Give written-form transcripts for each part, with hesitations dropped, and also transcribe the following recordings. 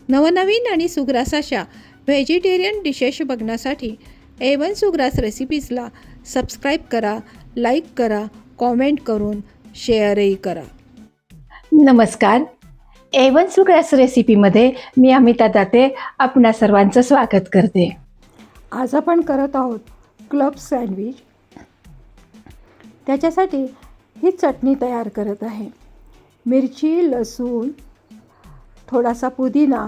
नवनवीन आणि सुग्रास अशा व्हेजिटेरियन डिशेस बघण्यासाठी A1 सुग्रास रेसिपीजला सबस्क्राईब करा, लाईक करा, कॉमेंट करून शेअरही करा. नमस्कार. A1 सुग्रास रेसिपीमध्ये मी अमिता दाते आपणा सर्वांचं स्वागत करते. आज आपण करत आहोत क्लब सँडविच. त्याच्यासाठी ही चटणी तयार करत आहे. मिरची, लसूण, थोडासा पुदिना,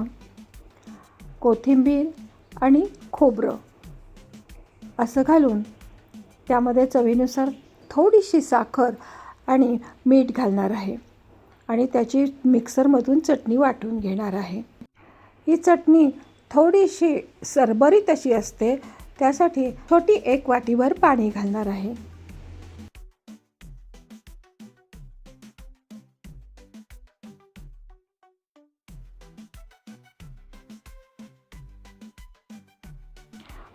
कोथिंबीर आणि खोबरं असं घालून त्यामध्ये चवीनुसार थोडीशी साखर आणि मीठ घालणार आहे आणि त्याची मिक्सरमधून चटणी वाटून घेणार आहे. ही चटणी थोडीशी सरबरीत अशी असते, त्यासाठी छोटी 1 वाटीभर पाणी घालणार आहे.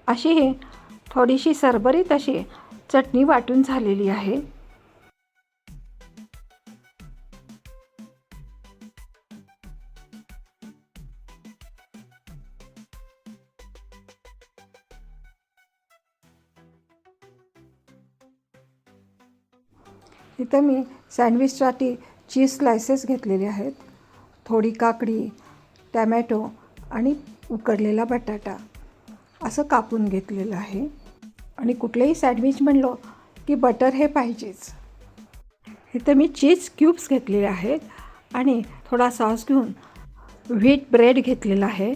अशी ही थोडीशी सरबरीत अशी चटणी वाटून झालेली आहे. इथं मी सँडविचसाठी चीज स्लायसेस घेतलेले आहेत. थोडी काकडी, टॅमॅटो आणि उकडलेला बटाटा असं कापून घेतलेलं आहे. आणि कुठलेही सँडविच म्हणलो की बटर हे पाहिजेच. इथं मी चीज क्यूब्स घेतलेले आहेत आणि थोडा सॉस घेऊन व्हीट ब्रेड घेतलेला आहे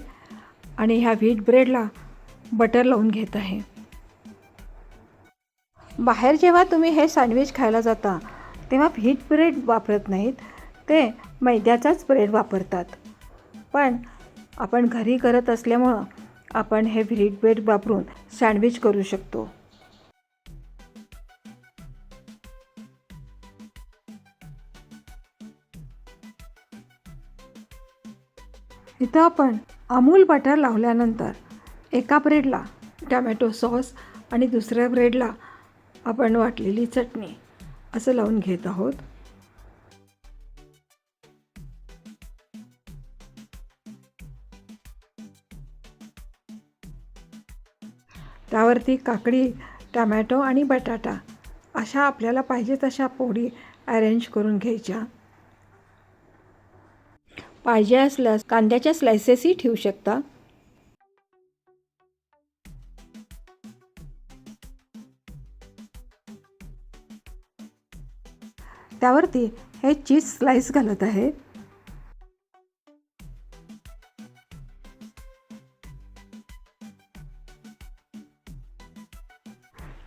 आणि ह्या व्हीट ब्रेडला बटर लावून घेत आहे. बाहेर जेव्हा तुम्ही हे सँडविच खायला जाता तेव्हा व्हीट ब्रेड वापरत नाहीत, ते मैद्याचाच ब्रेड वापरतात. पण आपण घरी करत असल्यामुळं आपण हे व्हीट ब्रेड वापरून सँडविच करू शकतो. इथं आपण अमूल बटर लावल्यानंतर एका ब्रेडला टॅमॅटो सॉस आणि दुसऱ्या ब्रेडला आपण वाटलेली चटणी असं लावून घेत आहोत. त्यावरती काकडी, टमॅटो आणि बटाटा अशा आपल्याला पाहिजे तशा फोडी अरेंज करून घ्यायच्या. पाहिजे असल्यास कांद्याच्या स्लायसेसही ठेवू शकता. त्यावरती हे चीज स्लाइस घालत आहे.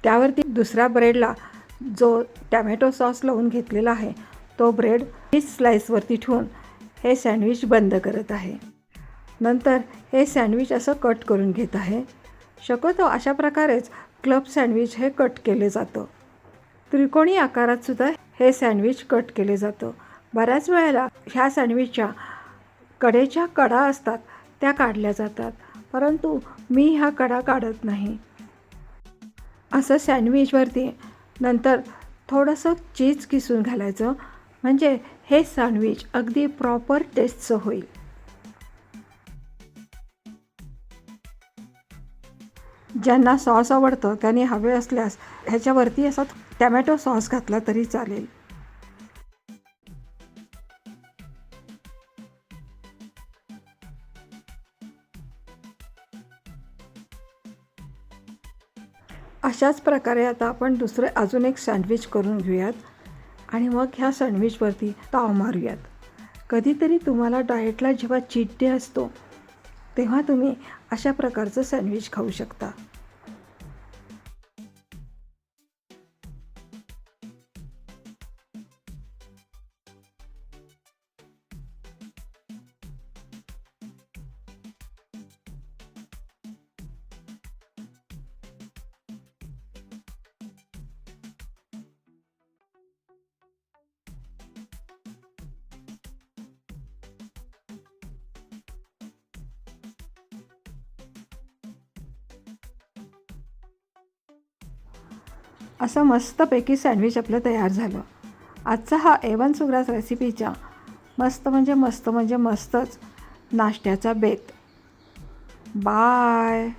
त्यावरती दुसऱ्या ब्रेडला जो टॅमॅटो सॉस लावून घेतलेला आहे तो ब्रेड चीज स्लाइसवरती ठेवून हे सँडविच बंद करत आहे. नंतर हे सँडविच असं कट करून घेत आहे. शक्यतो अशा प्रकारेच क्लब सँडविच हे कट केले जातं. त्रिकोणी आकारात सुद्धा हे सँडविच कट केले जातं. बऱ्याच वेळेला ह्या सँडविचच्या कडेच्या कडा असतात त्या काढल्या जातात, परंतु मी ह्या कडा काढत नाही. असं सँडविचवरती नंतर थोडंसं चीज किसून घालायचं, म्हणजे हे सँडविच अगदी प्रॉपर टेस्टचं होईल. ज्यांना सॉस आवडतं त्यांनी हवे असल्यास ह्याच्यावरती असा टॅमॅटो सॉस घातला तरी चालेल. अशाच प्रकारे आता आपण दुसरे अजून एक सँडविच करून घेऊयात आणि मग ह्या सँडविचवरती ताव मारूयात. कधीतरी तुम्हाला डाएटला जेव्हा चीट डे असतो तेव्हा तुम्ही अशा प्रकारचं सँडविच खाऊ शकता. असं मस्तपैकी सँडविच आपलं तयार झालं. आजचा हा A1 सुग्रास रेसिपीचा मस्त म्हणजे मस्तच नाश्त्याचा बेत. बाय.